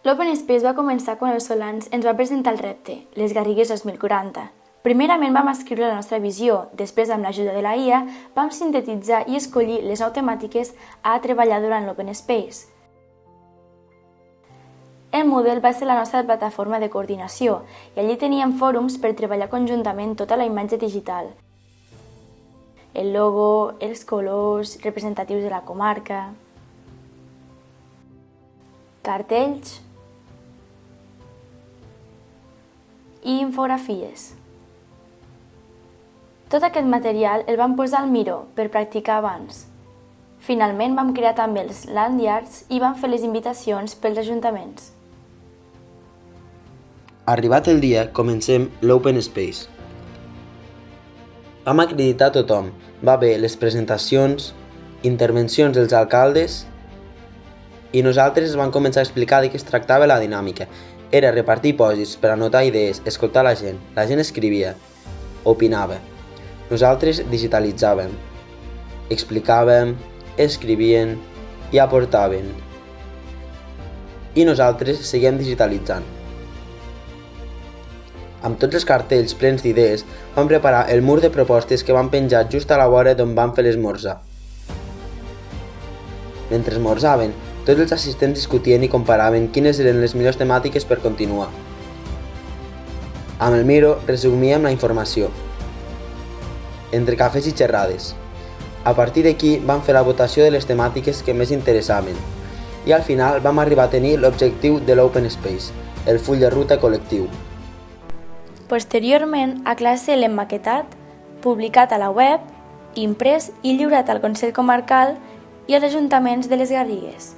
L'Open Space va començar quan el Solans ens va presentar el repte, les Garrigues 2040. Primerament vam escriure la nostra visió, després amb l'ajuda de la IA vam sintetitzar i escollir les 9 temàtiques a treballar durant l'Open Space. El Moodle va ser la nostra plataforma de coordinació i allí teníem fòrums per treballar conjuntament tota la imatge digital. El logo, els colors representatius de la comarca, cartells i infografies. Tot aquest material el vam posar al Miro per practicar abans. Finalment vam crear també els lanyards i vam fer les invitacions pels ajuntaments. Arribat el dia, comencem l'Open Space. Vam acreditar tothom, va haver les presentacions, intervencions dels alcaldes i nosaltres vam començar a explicar de què es tractava la dinàmica. Era repartir pòsits per anotar idees, escoltar la gent escrivia, opinava. Nosaltres digitalitzàvem, explicàvem, escrivien i aportaven. I nosaltres seguim digitalitzant. Amb tots els cartells plens d'idees, vam preparar el mur de propostes que vam penjar just a la vora d'on vam fer l'esmorzar. Mentre esmorzaven, tots els assistents discutien i comparaven quines eren les millors temàtiques per continuar. Amb el Miro resumíem la informació, entre cafès i xerrades. A partir d'aquí vam fer la votació de les temàtiques que més interessaven i al final vam arribar a tenir l'objectiu de l'Open Space, el full de ruta col·lectiu. Posteriorment, a classe l'hem maquetat, publicat a la web, imprès i lliurat al Consell Comarcal i als ajuntaments de les Garrigues.